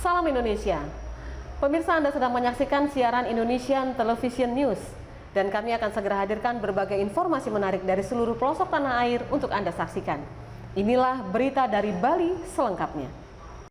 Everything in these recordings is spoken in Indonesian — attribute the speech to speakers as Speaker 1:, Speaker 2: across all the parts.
Speaker 1: Salam Indonesia. Pemirsa, Anda sedang menyaksikan siaran Indonesian Television News dan kami akan segera hadirkan berbagai informasi menarik dari seluruh pelosok tanah air untuk Anda saksikan. Inilah berita dari Bali selengkapnya.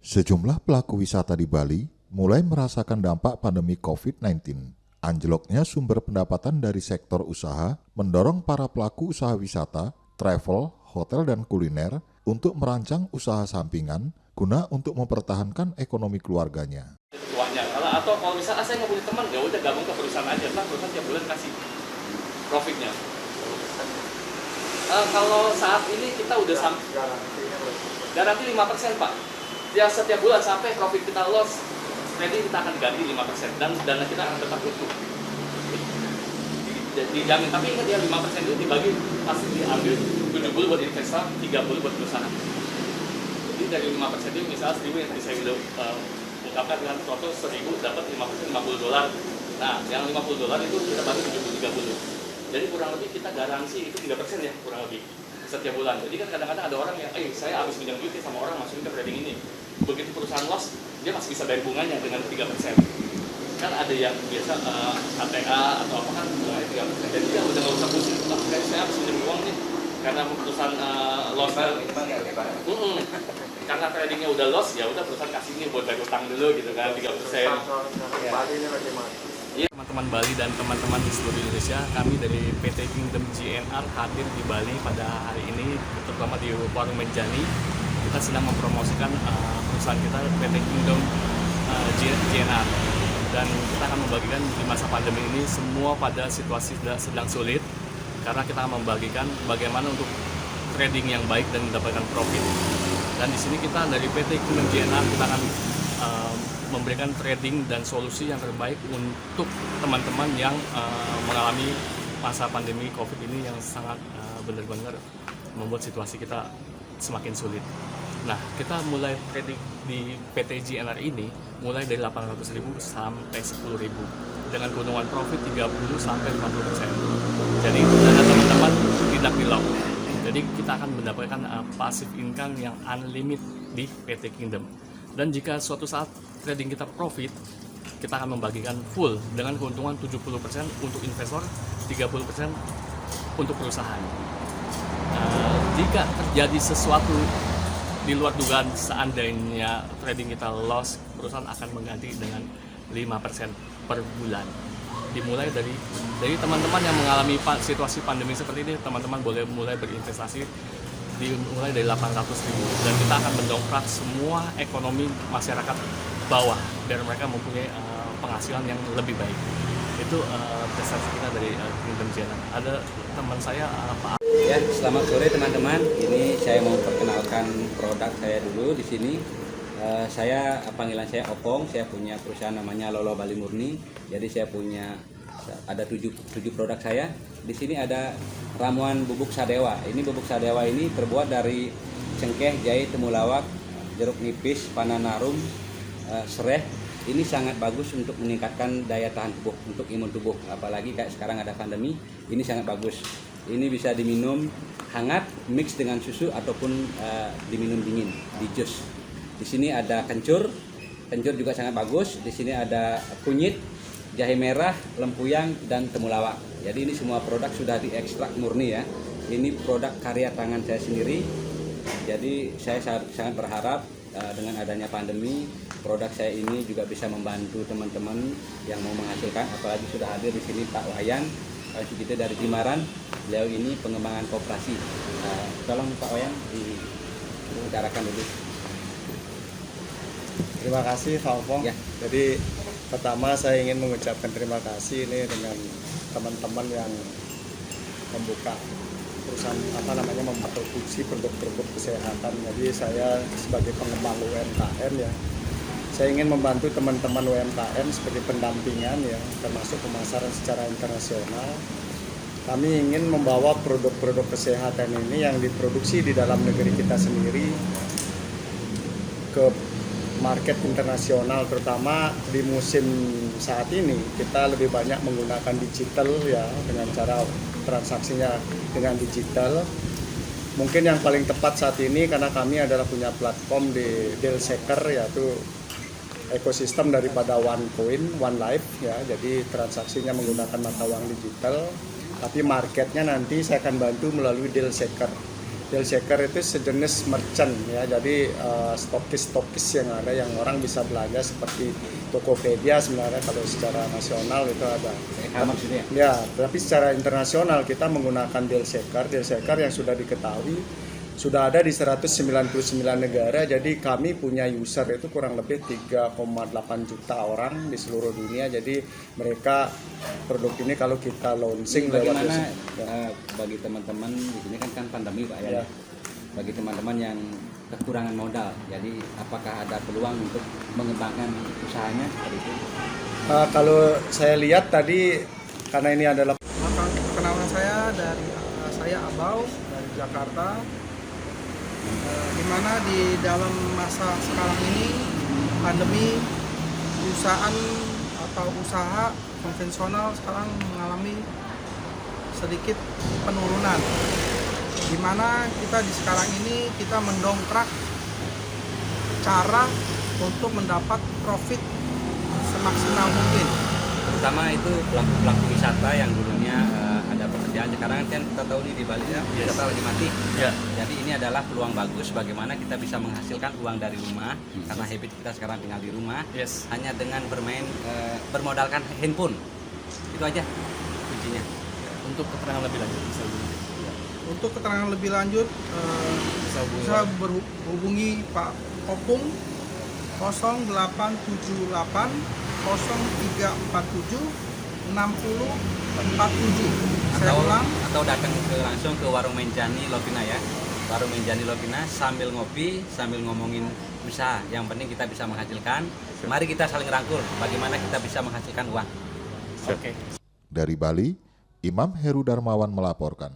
Speaker 2: Sejumlah pelaku wisata di Bali mulai merasakan dampak pandemi COVID-19. Anjloknya sumber pendapatan dari sektor usaha mendorong para pelaku usaha wisata, travel, hotel, dan kuliner untuk merancang usaha sampingan guna untuk mempertahankan ekonomi keluarganya.
Speaker 3: Atau kalau misalnya saya nggak punya teman, ya udah gabung ke perusahaan aja, kan perusahaan tiap bulan kasih profitnya. Kalau saat ini kita udah garansi 5% Pak. Ya setiap bulan sampai profit kita loss, jadi kita akan ganti 5% dan dana kita akan tetap utuh. Dijamin, tapi ingat ya 5% itu dibagi pasti diambil 70 buat investor, 30 buat perusahaan. Jadi dari 5% itu misalnya 1.000 yang tadi saya udah ungkapkan dengan total 1.000 dapat 5% $50. Nah, yang $50 itu kita bagi 70-30. Jadi kurang lebih kita garansi itu 3% ya kurang lebih setiap bulan. Jadi kan kadang-kadang ada orang yang, saya habis pinjam duit sama orang masukin ke trading ini. Begitu perusahaan loss, dia masih bisa bayar bunganya dengan 3%. Kan ada yang biasa KTA atau apa kan bunganya 3%. Jadi dia udah nggak usah pusing. Saya habis pinjam uang nih karena perusahaan loss. Karena tradingnya udah loss, ya udah perusahaan kasih ini buat bayar utang dulu gitu kan 3%. Iya, teman-teman Bali dan teman-teman di seluruh Indonesia, kami dari PT Kingdom GNR hadir di Bali pada hari ini, terutama di Warung Menjani. Kita sedang mempromosikan perusahaan kita PT Kingdom GNR, dan kita akan membagikan di masa pandemi ini semua pada situasi sedang sulit, karena kita akan membagikan bagaimana untuk trading yang baik dan mendapatkan profit. Dan di sini kita dari PT Kingdom GNR kita akan memberikan trading dan solusi yang terbaik untuk teman-teman yang mengalami masa pandemi COVID ini yang sangat benar-benar membuat situasi kita semakin sulit. Nah, kita mulai trading di PT GNR ini mulai dari 800.000 sampai 10.000 dengan keuntungan profit 30 sampai 50%. Jadi dana teman-teman tidak di-lock. Jadi kita akan mendapatkan passive income yang unlimited di PT Kingdom. Dan jika suatu saat trading kita profit, kita akan membagikan full dengan keuntungan 70% untuk investor, 30% untuk perusahaan. Jika terjadi sesuatu di luar dugaan, seandainya trading kita loss, perusahaan akan mengganti dengan 5% per bulan. Dimulai dari teman-teman yang mengalami situasi pandemi seperti ini, teman-teman boleh mulai berinvestasi dimulai dari 800.000, dan kita akan mendongkrak semua ekonomi masyarakat bawah biar mereka mempunyai penghasilan yang lebih baik. Itu prestasi kita dari Kingdom GNR. Ada teman saya Pak.
Speaker 4: Ya, selamat sore teman-teman. Ini saya mau perkenalkan produk saya dulu di sini. Panggilan saya Opong. Saya punya perusahaan namanya Lolo Bali Murni. Jadi saya punya ada 7 produk saya. Di sini ada ramuan bubuk sadewa. Ini bubuk sadewa ini terbuat dari cengkeh, jahe, temulawak, jeruk nipis, pananarum, sereh. Ini sangat bagus untuk meningkatkan daya tahan tubuh, untuk imun tubuh. Apalagi kayak sekarang ada pandemi, ini sangat bagus. Ini bisa diminum hangat, mix dengan susu ataupun diminum dingin, di jus. Di sini ada kencur juga sangat bagus. Di sini ada kunyit, jahe merah, lempuyang, dan temulawak. Jadi ini semua produk sudah diekstrak murni ya. Ini produk karya tangan saya sendiri. Jadi saya sangat berharap dengan adanya pandemi, produk saya ini juga bisa membantu teman-teman yang mau menghasilkan. Apalagi sudah hadir di sini Pak Wayan, kita dari Jimaran. Beliau ini pengembangan koperasi. Tolong Pak Wayan dibicarakan dulu.
Speaker 5: Terima kasih Pak Opong. Ya. Jadi pertama saya ingin mengucapkan terima kasih ini dengan teman-teman yang membuka perusahaan memproduksi produk-produk kesehatan. Jadi saya sebagai pengembang UMKM ya, saya ingin membantu teman-teman UMKM seperti pendampingan ya, termasuk pemasaran secara internasional. Kami ingin membawa produk-produk kesehatan ini yang diproduksi di dalam negeri kita sendiri ke market internasional, terutama di musim saat ini kita lebih banyak menggunakan digital ya, dengan cara transaksinya dengan digital. Mungkin yang paling tepat saat ini karena kami adalah punya platform di Deal Seeker, yaitu ekosistem daripada OneCoin, One Life ya. Jadi transaksinya menggunakan mata uang digital, tapi marketnya nanti saya akan bantu melalui deal shaker. Deal shaker itu sejenis merchant ya, jadi stokis-stokis yang ada yang orang bisa belanja seperti Tokopedia sebenarnya kalau secara nasional itu ada.
Speaker 4: Maksudnya?
Speaker 5: Ya, tapi secara internasional kita menggunakan deal shaker yang sudah diketahui sudah ada di 199 negara, jadi kami punya user itu kurang lebih 3,8 juta orang di seluruh dunia. Jadi mereka produk ini kalau kita launching
Speaker 4: bagaimana bagi teman-teman di sini kan pandemi Pak ya.
Speaker 5: Ya.
Speaker 4: Bagi teman-teman yang kekurangan modal, jadi apakah ada peluang untuk mengembangkan usahanya seperti itu?
Speaker 5: Kalau saya lihat tadi karena ini adalah
Speaker 6: Perkenalan saya dari saya Abau dari Jakarta. Di mana di dalam masa sekarang ini pandemi, perusahaan atau usaha konvensional sekarang mengalami sedikit penurunan, di mana kita di sekarang ini kita mendongkrak cara untuk mendapat profit semaksimal mungkin.
Speaker 4: Terutama itu pelaku wisata yang dulunya ada pekerjaan, sekarang kan kita tahu di Bali ya, wisata lagi mati.
Speaker 3: Ya.
Speaker 4: Jadi ini adalah peluang bagus bagaimana kita bisa menghasilkan uang dari rumah, karena habit kita sekarang tinggal di rumah, hanya dengan bermodalkan handphone. Itu aja kuncinya.
Speaker 3: Untuk keterangan lebih lanjut bisa hubungi.
Speaker 6: Untuk keterangan lebih lanjut bisa berhubungi Pak Opung 0878 0347 6047. Saya ulang.
Speaker 4: Atau datang langsung ke Warung Menjani Lovina ya. Warung Menjani Lovina sambil ngopi, sambil ngomongin usaha. Yang penting kita bisa menghasilkan. Mari kita saling rangkul bagaimana kita bisa menghasilkan uang.
Speaker 3: Oke.
Speaker 2: Dari Bali, Imam Heru Darmawan melaporkan.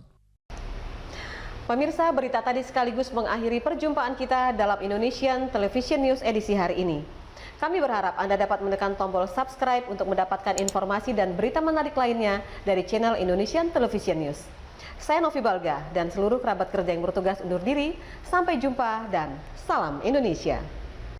Speaker 1: Pemirsa, berita tadi sekaligus mengakhiri perjumpaan kita dalam Indonesian Television News edisi hari ini. Kami berharap Anda dapat menekan tombol subscribe untuk mendapatkan informasi dan berita menarik lainnya dari channel Indonesian Television News. Saya Novi Balga dan seluruh kerabat kerja yang bertugas undur diri. Sampai jumpa dan salam Indonesia.